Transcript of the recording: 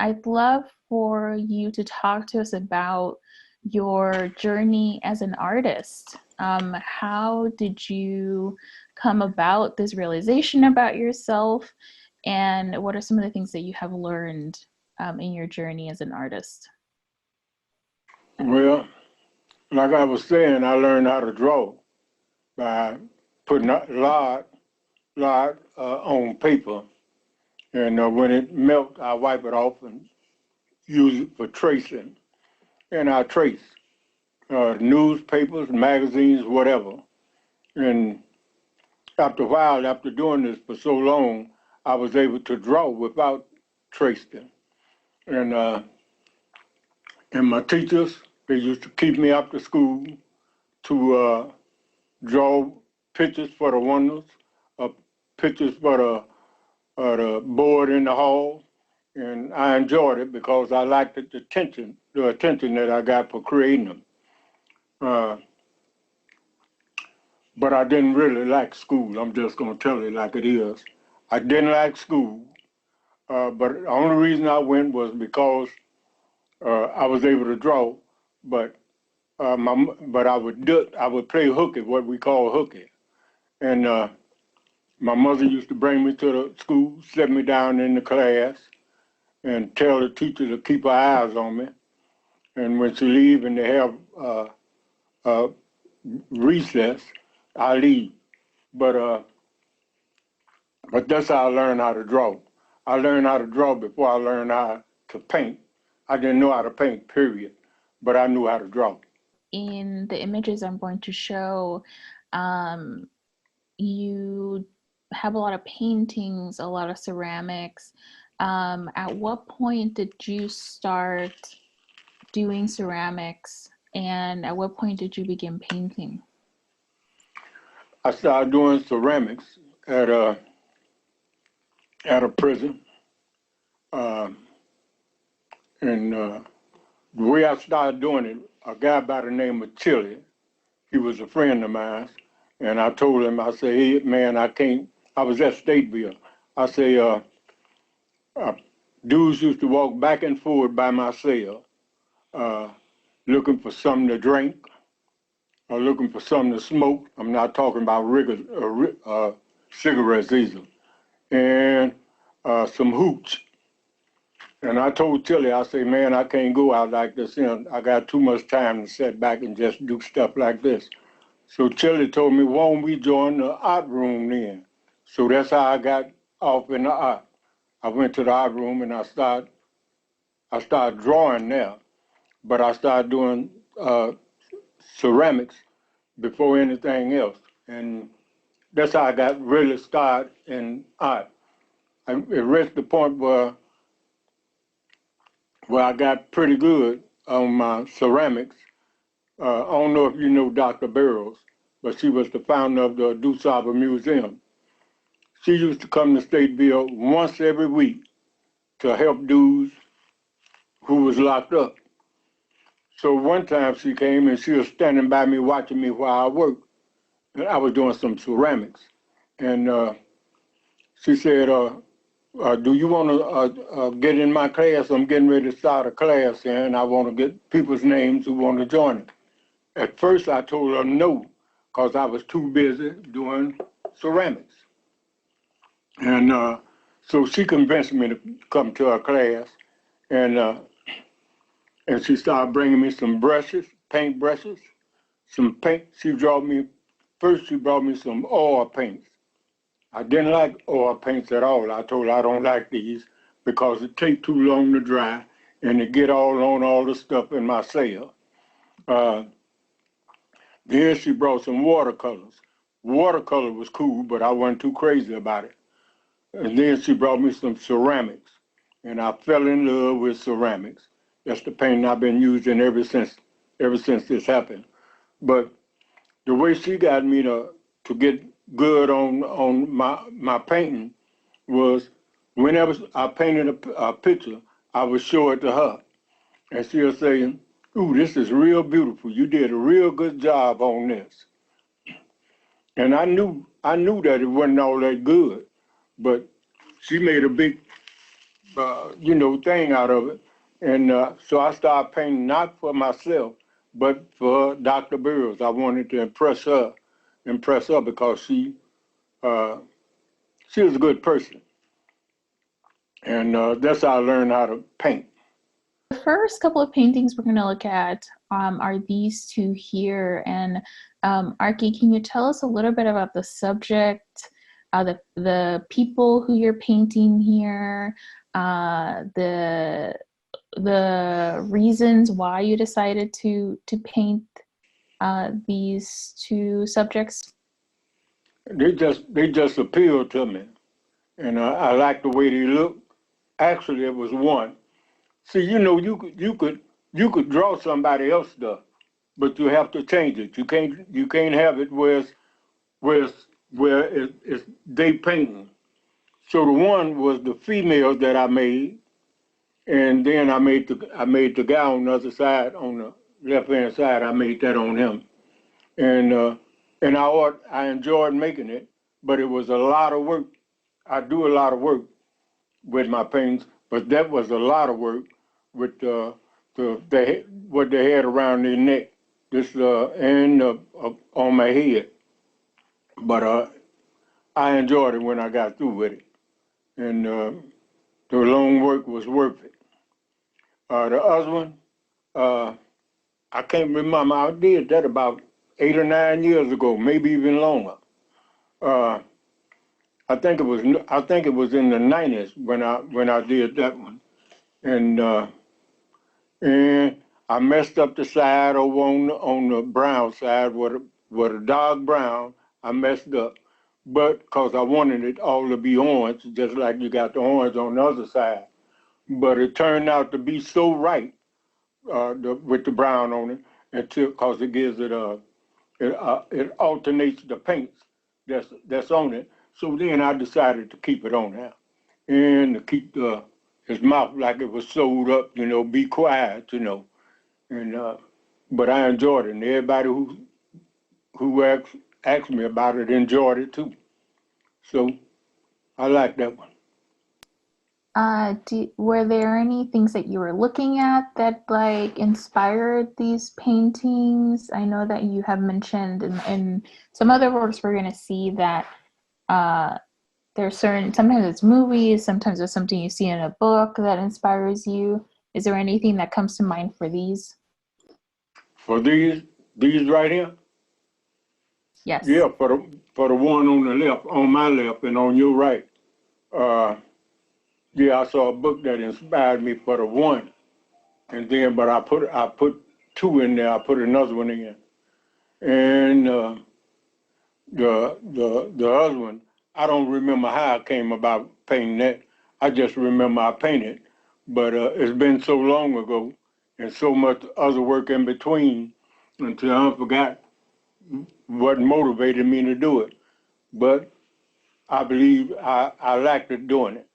I'd love for you to talk to us about your journey as an artist. How did you come about this realization about yourself? And what are some of the things that you have learned in your journey as an artist? Well, like I was saying, I learned how to draw by putting a lot on paper. And when it melts, I wipe it off and use it for tracing. And I trace newspapers, magazines, whatever. And after a while, after doing this for so long, I was able to draw without tracing. And and my teachers, they used to keep me after school to draw pictures for the windows, pictures for the board in the hall, and I enjoyed it because I liked the attention that I got for creating them. But I didn't really like school. I'm just going to tell it like it is. I didn't like school, but the only reason I went was because I was able to draw. But I would play hooky, what we call hooky, and my mother used to bring me to the school, set me down in the class, and tell the teacher to keep her eyes on me. And when she leave and they have recess, I leave. But that's how I learned how to draw. I learned how to draw before I learned how to paint. I didn't know how to paint, period, but I knew how to draw. In the images I'm going to show, you have a lot of paintings, a lot of ceramics. At what point did you start doing ceramics, and at what point did you begin painting? I started doing ceramics at a prison, and the way I started doing it, a guy by the name of Chili, he was a friend of mine, and I told him, I said, hey, man, I can't, I was at Stateville. I say, dudes used to walk back and forth by my cell, looking for something to drink or looking for something to smoke. I'm not talking about cigarettes either, and some hooch. And I told Tilly, I say, man, I can't go out like this. You know, I got too much time to sit back and just do stuff like this. So Tilly told me, why don't we join the art room then? So that's how I got off in the art. I went to the art room and I started drawing there, but I started doing ceramics before anything else. And that's how I got really started in art. It reached the point where I got pretty good on my ceramics. I don't know if you know Dr. Barrows, but she was the founder of the DuSable Museum. She used to come to Stateville once every week to help dudes who was locked up. So one time she came and she was standing by me watching me while I worked. And I was doing some ceramics. And she said, do you want to get in my class? I'm getting ready to start a class here, and I want to get people's names who want to join it. At first, I told her no, because I was too busy doing ceramics. And so she convinced me to come to her class, and she started bringing me some brushes, paint brushes, some paint. She brought me some oil paints. I didn't like oil paints at all. I told her I don't like these because it takes too long to dry and it get all on all the stuff in my cell. Then she brought some watercolors. Watercolor was cool, but I wasn't too crazy about it. And then she brought me some ceramics, and I fell in love with ceramics. That's the paint I've been using ever since this happened. But the way she got me to get good on my painting was whenever I painted a picture, I would show it to her, and she'll say, "Ooh, this is real beautiful. You did a real good job on this." And I knew that it wasn't all that good, but she made a big thing out of it. And so I started painting not for myself, but for Dr. Burroughs. I wanted to impress her because uh, she was a good person. And that's how I learned how to paint. The first couple of paintings we're going to look at are these two here. And Arkee, can you tell us a little bit about the subject, the people who you're painting here, the reasons why you decided to paint these two subjects? They just appealed to me, and I liked the way they looked. Actually, it was one. See, you could draw somebody else's stuff, but you have to change it. You can't have it where it's, it's they painting. So the one was the female that I made, and then I made the guy on the other side, on the left hand side. I made that on him, and I enjoyed making it, but it was a lot of work. I do a lot of work with my paintings, but that was a lot of work with what they had around their neck, this and on my head. But I enjoyed it when I got through with it, and the long work was worth it. The other one, uh, I can't remember. I did that about 8 or 9 years ago, maybe even longer. Uh, I think it was in the 90s when I did that one, and I messed up the side over on the brown side with a dark brown. I messed up, but because I wanted it all to be orange, just like you got the orange on the other side. But it turned out to be so right with the brown on it, until because it gives it alternates the paints that's on it. So then I decided to keep it on there and to keep his mouth like it was sewed up, be quiet. And but I enjoyed it, and everybody who asked me about it enjoyed it too. So I like that one. Were there any things that you were looking at that like inspired these paintings? I know that you have mentioned in some other works we're going to see that uh, there's certain, sometimes it's movies, sometimes it's something you see in a book that inspires you. Is there anything that comes to mind for these? For these right here, Yes. yeah, for the one on the left, on my left, and on your right. Uh, yeah, I saw a book that inspired me for the one, and then but I put two in there. I put another one in, and the other one, I don't remember how I came about painting that. I just remember I painted, but it's been so long ago, and so much other work in between, until I forgot what motivated me to do it. But I believe I liked it doing it.